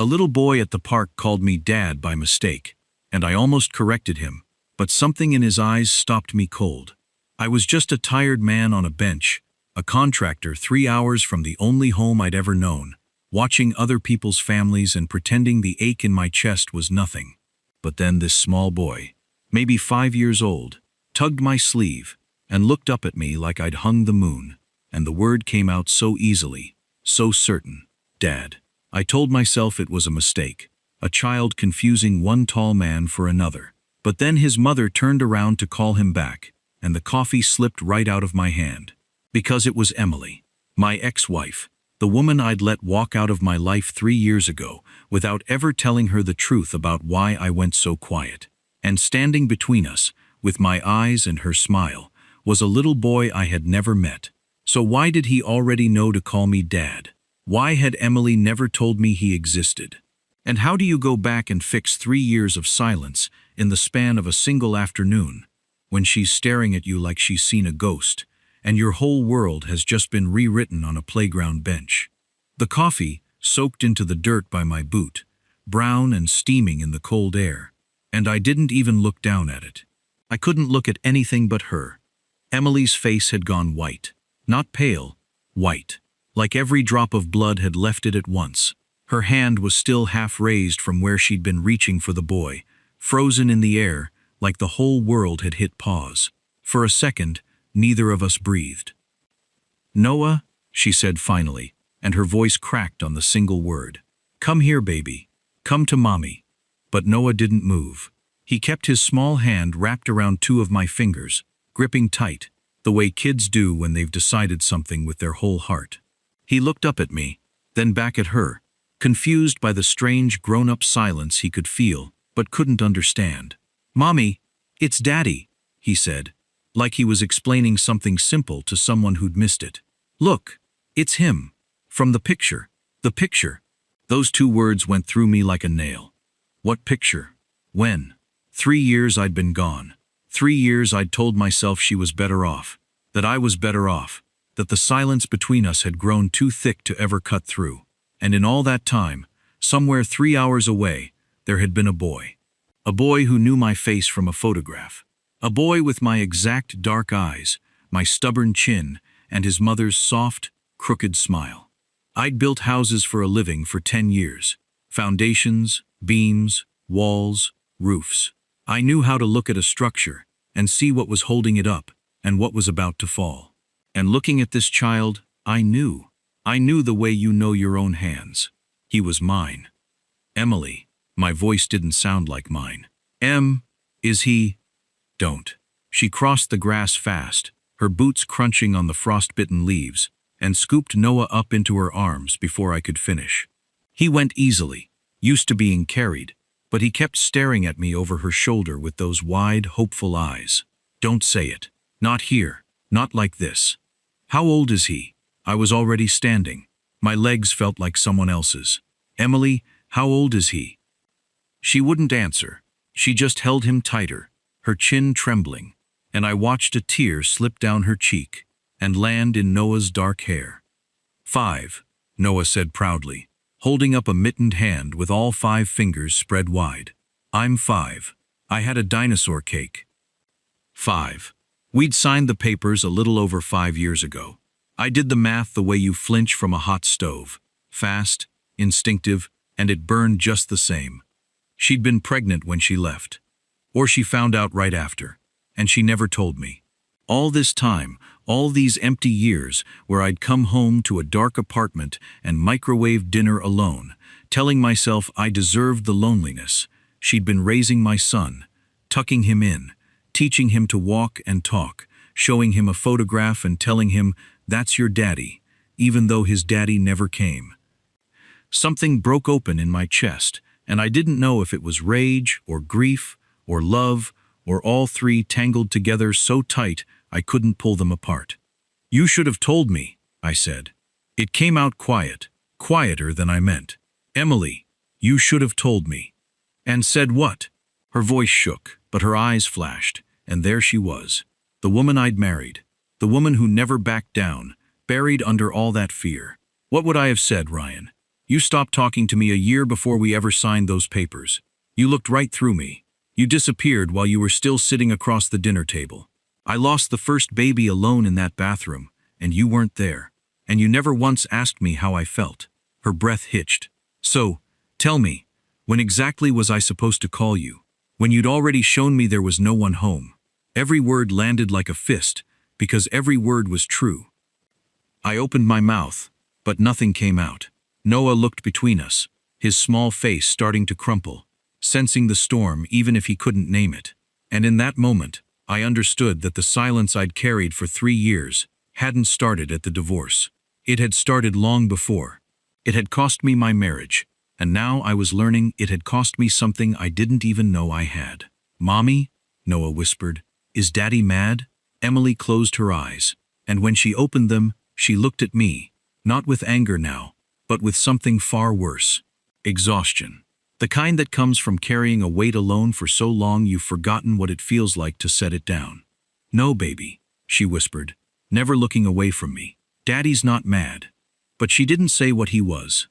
A little boy at the park called me Dad by mistake, and I almost corrected him, but something in his eyes stopped me cold. I was just a tired man on a bench, a contractor 3 hours from the only home I'd ever known, watching other people's families and pretending the ache in my chest was nothing. But then this small boy, maybe 5 years old, tugged my sleeve and looked up at me like I'd hung the moon, and the word came out so easily, so certain. Dad. I told myself it was a mistake, a child confusing one tall man for another. But then his mother turned around to call him back, and the coffee slipped right out of my hand. Because it was Emily, my ex-wife, the woman I'd let walk out of my life 3 years ago without ever telling her the truth about why I went so quiet. And standing between us, with my eyes and her smile, was a little boy I had never met. So why did he already know to call me Dad? Why had Emily never told me he existed? And how do you go back and fix 3 years of silence in the span of a single afternoon, when she's staring at you like she's seen a ghost, and your whole world has just been rewritten on a playground bench? The coffee soaked into the dirt by my boot, brown and steaming in the cold air, and I didn't even look down at it. I couldn't look at anything but her. Emily's face had gone white, not pale, white. Like every drop of blood had left it at once. Her hand was still half raised from where she'd been reaching for the boy, frozen in the air, like the whole world had hit pause. For a second, neither of us breathed. "Noah," she said finally, and her voice cracked on the single word. "Come here, baby. Come to mommy." But Noah didn't move. He kept his small hand wrapped around 2 of my fingers, gripping tight, the way kids do when they've decided something with their whole heart. He looked up at me, then back at her, confused by the strange grown-up silence he could feel but couldn't understand. "Mommy, it's Daddy," he said, like he was explaining something simple to someone who'd missed it. "Look, it's him. From the picture. The picture." Those 2 words went through me like a nail. What picture? When? 3 years I'd been gone. 3 years I'd told myself she was better off, that I was better off, that the silence between us had grown too thick to ever cut through. And in all that time, somewhere 3 hours away, there had been a boy. A boy who knew my face from a photograph. A boy with my exact dark eyes, my stubborn chin, and his mother's soft, crooked smile. I'd built houses for a living for 10 years. Foundations, beams, walls, roofs. I knew how to look at a structure and see what was holding it up and what was about to fall. And looking at this child, I knew the way you know your own hands. He was mine. Emily. My voice didn't sound like mine. Is he? Don't. She crossed the grass fast, her boots crunching on the frost-bitten leaves, and scooped Noah up into her arms before I could finish. He went easily, used to being carried, but he kept staring at me over her shoulder with those wide, hopeful eyes. "Don't say it. Not here. Not like this." "How old is he?" I was already standing. My legs felt like someone else's. "Emily, how old is he?" She wouldn't answer. She just held him tighter, her chin trembling, and I watched a tear slip down her cheek and land in Noah's dark hair. "5," Noah said proudly, holding up a mittened hand with all 5 fingers spread wide. "I'm 5. I had a dinosaur cake." 5. We'd signed the papers a little over 5 years ago. I did the math the way you flinch from a hot stove. Fast, instinctive, and it burned just the same. She'd been pregnant when she left. Or she found out right after, and she never told me. All this time, all these empty years where I'd come home to a dark apartment and microwave dinner alone, telling myself I deserved the loneliness, she'd been raising my son, tucking him in, teaching him to walk and talk, showing him a photograph and telling him, "That's your daddy," even though his daddy never came. Something broke open in my chest, and I didn't know if it was rage or grief or love or all 3 tangled together so tight I couldn't pull them apart. "You should have told me," I said. It came out quiet, quieter than I meant. "Emily, you should have told me." "And said what?" Her voice shook, but her eyes flashed, and there she was, the woman I'd married, the woman who never backed down, buried under all that fear. What would I have said, Ryan? You stopped talking to me a year before we ever signed those papers. You looked right through me. You disappeared while you were still sitting across the dinner table. I lost the first baby alone in that bathroom, and you weren't there. And you never once asked me how I felt." Her breath hitched. "So, tell me, when exactly was I supposed to call you? When you'd already shown me there was no one home." Every word landed like a fist, because every word was true. I opened my mouth, but nothing came out. Noah looked between us, his small face starting to crumple, sensing the storm even if he couldn't name it. And in that moment, I understood that the silence I'd carried for 3 years hadn't started at the divorce. It had started long before. It had cost me my marriage, and now I was learning it had cost me something I didn't even know I had. "Mommy," Noah whispered, "is Daddy mad?" Emily closed her eyes, and when she opened them, she looked at me, not with anger now, but with something far worse. Exhaustion. The kind that comes from carrying a weight alone for so long you've forgotten what it feels like to set it down. "No, baby," she whispered, never looking away from me. "Daddy's not mad." But she didn't say what he was.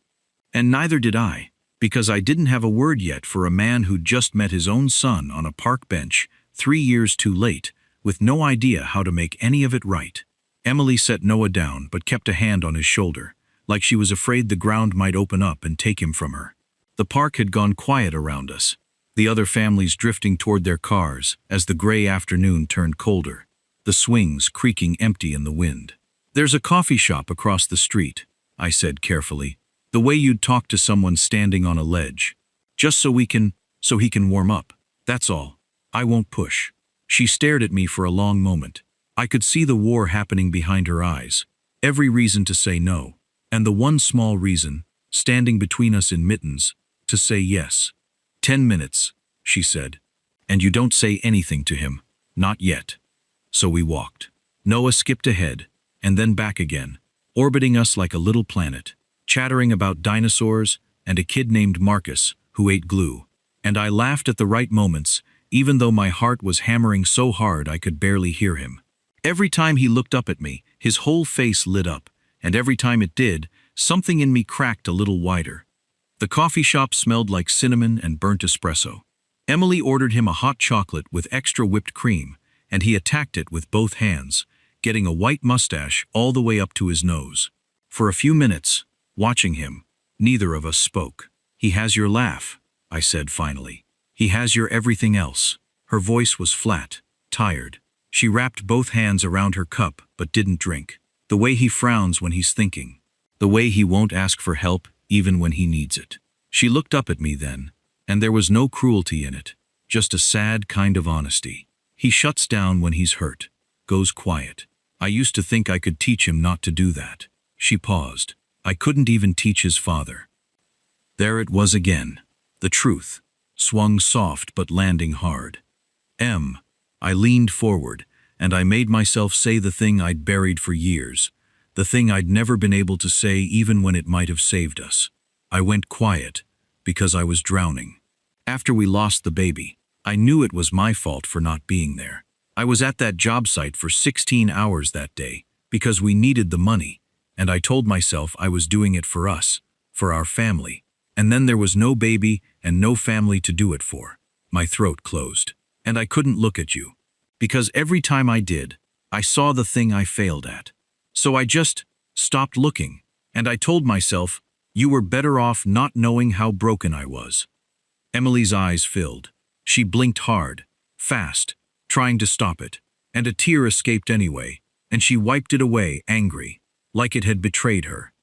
And neither did I, because I didn't have a word yet for a man who'd just met his own son on a park bench, 3 years too late, with no idea how to make any of it right. Emily set Noah down but kept a hand on his shoulder, like she was afraid the ground might open up and take him from her. The park had gone quiet around us, the other families drifting toward their cars as the gray afternoon turned colder, the swings creaking empty in the wind. "There's a coffee shop across the street," I said carefully, "the way you'd talk to someone standing on a ledge. Just so he can warm up. That's all. I won't push." She stared at me for a long moment. I could see the war happening behind her eyes, every reason to say no, and the one small reason, standing between us in mittens, to say yes. 10 minutes, she said. "And you don't say anything to him. Not yet." So we walked. Noah skipped ahead, and then back again, orbiting us like a little planet, chattering about dinosaurs and a kid named Marcus who ate glue. And I laughed at the right moments, even though my heart was hammering so hard I could barely hear him. Every time he looked up at me, his whole face lit up, and every time it did, something in me cracked a little wider. The coffee shop smelled like cinnamon and burnt espresso. Emily ordered him a hot chocolate with extra whipped cream, and he attacked it with both hands, getting a white mustache all the way up to his nose. For a few minutes, watching him, neither of us spoke. "He has your laugh," I said finally. "He has your everything else." Her voice was flat, tired. She wrapped both hands around her cup but didn't drink. "The way he frowns when he's thinking. The way he won't ask for help even when he needs it." She looked up at me then, and there was no cruelty in it, just a sad kind of honesty. "He shuts down when he's hurt, goes quiet. I used to think I could teach him not to do that." She paused. "I couldn't even teach his father." There it was again. The truth, swung soft but landing hard. I leaned forward, and I made myself say the thing I'd buried for years, the thing I'd never been able to say even when it might have saved us. I went quiet, because I was drowning. After we lost the baby, I knew it was my fault for not being there. I was at that job site for 16 hours that day, because we needed the money, and I told myself I was doing it for us, for our family. And then there was no baby and no family to do it for. My throat closed, and I couldn't look at you. Because every time I did, I saw the thing I failed at. So I just stopped looking, and I told myself, you were better off not knowing how broken I was. Emily's eyes filled. She blinked hard, fast, trying to stop it, and a tear escaped anyway, and she wiped it away, angry, like it had betrayed her.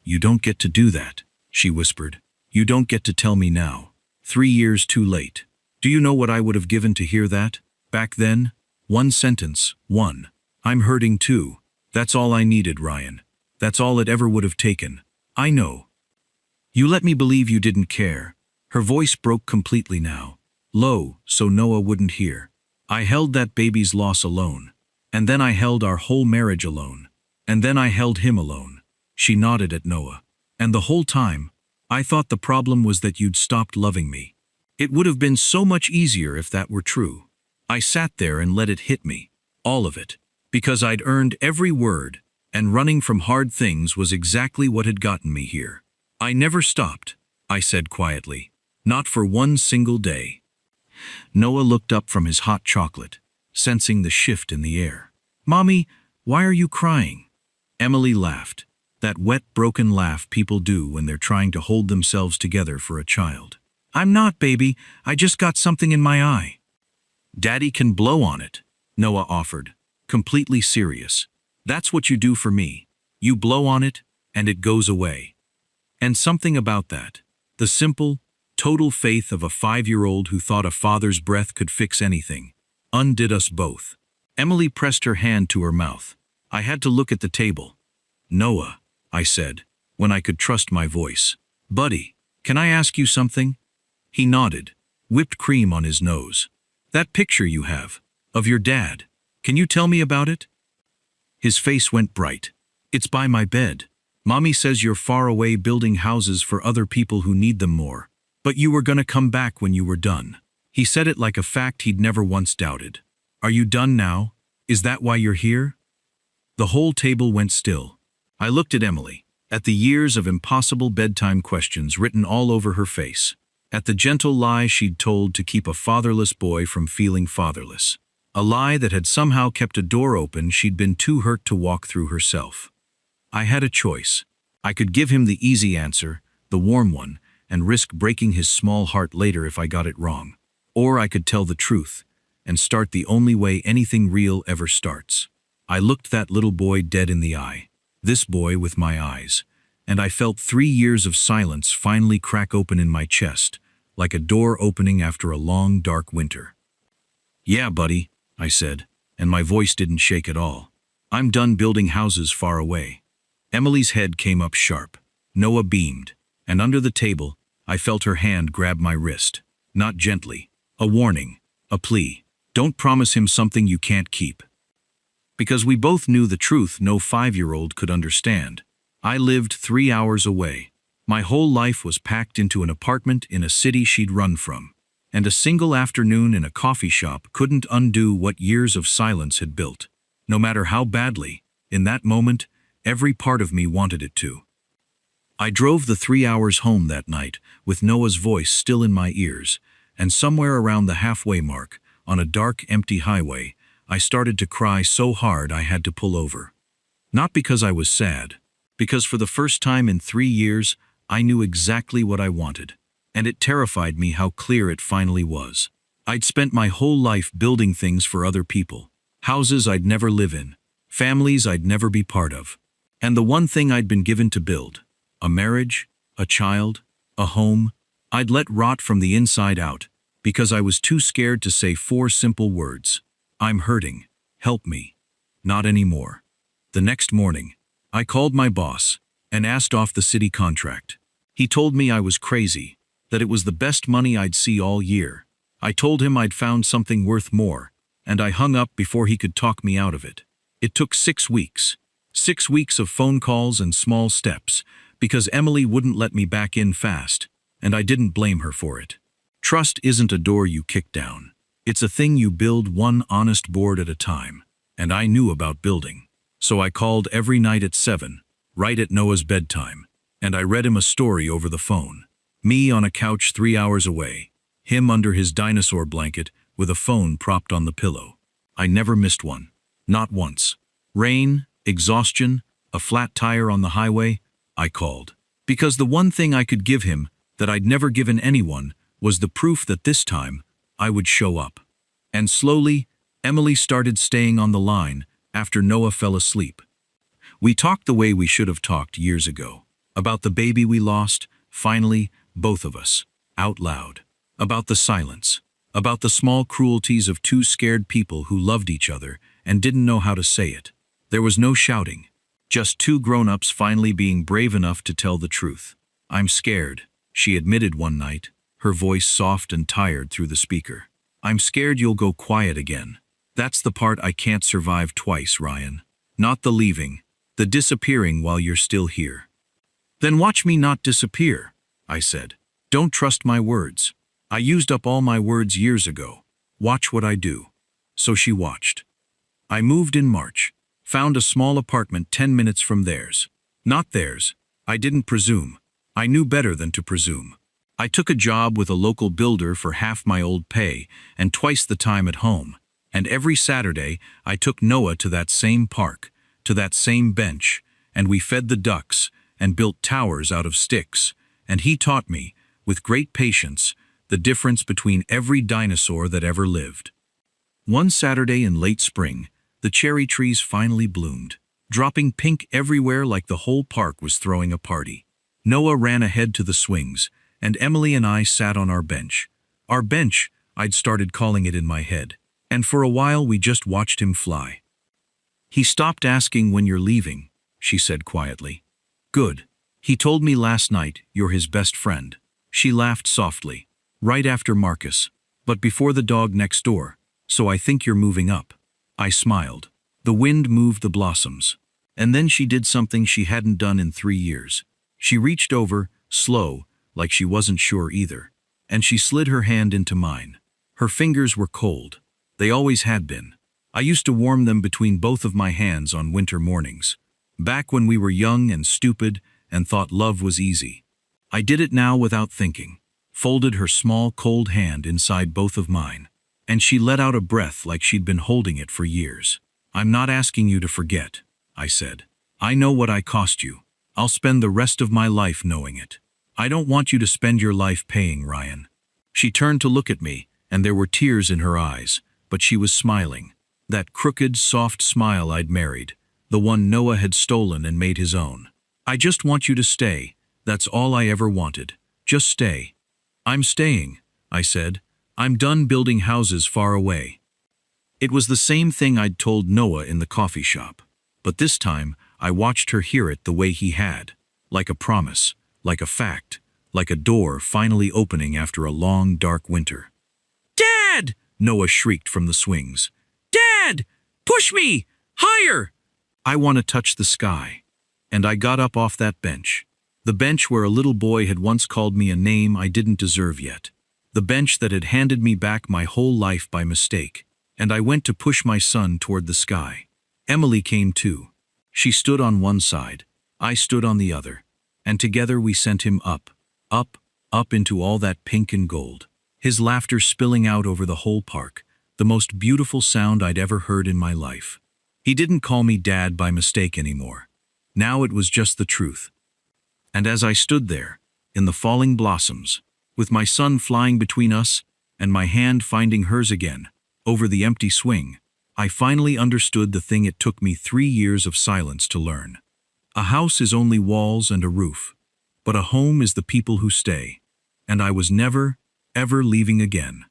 "You don't get to do that," she whispered. "You don't get to tell me now. 3 years too late." Do you know what I would have given to hear that? Back then? One sentence, one. "I'm hurting too." That's all I needed, Ryan. That's all it ever would have taken. I know. "You let me believe you didn't care." Her voice broke completely now, low so Noah wouldn't hear. "I held that baby's loss alone. And then I held our whole marriage alone. And then I held him alone." She nodded at Noah. "And the whole time, I thought the problem was that you'd stopped loving me. It would have been so much easier if that were true." I sat there and let it hit me, all of it, because I'd earned every word, and running from hard things was exactly what had gotten me here. I never stopped, I said quietly. Not for one single day. Noah looked up from his hot chocolate, sensing the shift in the air. Mommy, why are you crying? Emily laughed. That wet, broken laugh people do when they're trying to hold themselves together for a child. I'm not, baby. I just got something in my eye. Daddy can blow on it, Noah offered, completely serious. That's what you do for me. You blow on it, and it goes away. And something about that, the simple, total faith of a 5-year-old who thought a father's breath could fix anything, undid us both. Emily pressed her hand to her mouth. I had to look at the table. Noah, I said, when I could trust my voice. Buddy, can I ask you something? He nodded, whipped cream on his nose. That picture you have, of your dad, can you tell me about it? His face went bright. It's by my bed. Mommy says you're far away building houses for other people who need them more. But you were gonna come back when you were done. He said it like a fact he'd never once doubted. Are you done now? Is that why you're here? The whole table went still. I looked at Emily, at the years of impossible bedtime questions written all over her face, at the gentle lie she'd told to keep a fatherless boy from feeling fatherless. A lie that had somehow kept a door open she'd been too hurt to walk through herself. I had a choice. I could give him the easy answer, the warm one, and risk breaking his small heart later if I got it wrong. Or I could tell the truth, and start the only way anything real ever starts. I looked that little boy dead in the eye, this boy with my eyes, and I felt 3 years of silence finally crack open in my chest, like a door opening after a long, dark winter. Yeah, buddy, I said, and my voice didn't shake at all. I'm done building houses far away. Emily's head came up sharp. Noah beamed, and under the table, I felt her hand grab my wrist. Not gently. A warning. A plea. Don't promise him something you can't keep. Because we both knew the truth no 5-year-old could understand. I lived 3 hours away. My whole life was packed into an apartment in a city she'd run from. And a single afternoon in a coffee shop couldn't undo what years of silence had built. No matter how badly, in that moment, every part of me wanted it to. I drove the 3 hours home that night, with Noah's voice still in my ears, and somewhere around the halfway mark, on a dark, empty highway, I started to cry so hard I had to pull over. Not because I was sad, because for the first time in 3 years, I knew exactly what I wanted, and it terrified me how clear it finally was. I'd spent my whole life building things for other people, houses I'd never live in, families I'd never be part of, and the one thing I'd been given to build, a marriage, a child, a home, I'd let rot from the inside out, because I was too scared to say 4 simple words. I'm hurting. Help me. Not anymore. The next morning, I called my boss and asked off the city contract. He told me I was crazy, that it was the best money I'd see all year. I told him I'd found something worth more, and I hung up before he could talk me out of it. It took 6 weeks. 6 weeks of phone calls and small steps, because Emily wouldn't let me back in fast, and I didn't blame her for it. Trust isn't a door you kick down. It's a thing you build one honest board at a time, and I knew about building. So I called every night at 7, right at Noah's bedtime, and I read him a story over the phone. Me on a couch 3 hours away, him under his dinosaur blanket with a phone propped on the pillow. I never missed one. Not once. Rain, exhaustion, a flat tire on the highway, I called. Because the one thing I could give him, that I'd never given anyone, was the proof that this time, I would show up. And slowly, Emily started staying on the line after Noah fell asleep. We talked the way we should have talked years ago. About the baby we lost, finally, both of us, out loud. About the silence. About the small cruelties of 2 scared people who loved each other and didn't know how to say it. There was no shouting. Just 2 grown-ups finally being brave enough to tell the truth. I'm scared, she admitted one night, her voice soft and tired through the speaker. I'm scared you'll go quiet again. That's the part I can't survive twice, Ryan. Not the leaving, the disappearing while you're still here. Then watch me not disappear, I said. Don't trust my words. I used up all my words years ago. Watch what I do. So she watched. I moved in March, found a small apartment 10 minutes from theirs. Not theirs. I didn't presume. I knew better than to presume. I took a job with a local builder for half my old pay and twice the time at home. And every Saturday, I took Noah to that same park, to that same bench, and we fed the ducks and built towers out of sticks. And he taught me, with great patience, the difference between every dinosaur that ever lived. One Saturday in late spring, the cherry trees finally bloomed, dropping pink everywhere like the whole park was throwing a party. Noah ran ahead to the swings, and Emily and I sat on our bench. Our bench, I'd started calling it in my head, and for a while we just watched him fly. He stopped asking when you're leaving, she said quietly. Good. He told me last night you're his best friend. She laughed softly. Right after Marcus, but before the dog next door, so I think you're moving up. I smiled. The wind moved the blossoms. And then she did something she hadn't done in 3 years. She reached over, slow, like she wasn't sure either, and she slid her hand into mine. Her fingers were cold. They always had been. I used to warm them between both of my hands on winter mornings, back when we were young and stupid and thought love was easy. I did it now without thinking, folded her small cold hand inside both of mine, and she let out a breath like she'd been holding it for years. I'm not asking you to forget, I said. I know what I cost you. I'll spend the rest of my life knowing it. I don't want you to spend your life paying, Ryan. She turned to look at me, and there were tears in her eyes, but she was smiling. That crooked, soft smile I'd married, the one Noah had stolen and made his own. I just want you to stay. That's all I ever wanted. Just stay. I'm staying, I said. I'm done building houses far away. It was the same thing I'd told Noah in the coffee shop, but this time I watched her hear it the way he had, like a promise, like a fact, like a door finally opening after a long, dark winter. Dad! Noah shrieked from the swings. Dad! Push me! Higher! I want to touch the sky. And I got up off that bench. The bench where a little boy had once called me a name I didn't deserve yet. The bench that had handed me back my whole life by mistake. And I went to push my son toward the sky. Emily came too. She stood on one side. I stood on the other. And together we sent him up, up, up into all that pink and gold. His laughter spilling out over the whole park, the most beautiful sound I'd ever heard in my life. He didn't call me Dad by mistake anymore. Now it was just the truth. And as I stood there, in the falling blossoms, with my son flying between us, and my hand finding hers again, over the empty swing, I finally understood the thing it took me 3 years of silence to learn. A house is only walls and a roof, but a home is the people who stay. And I was never, ever leaving again.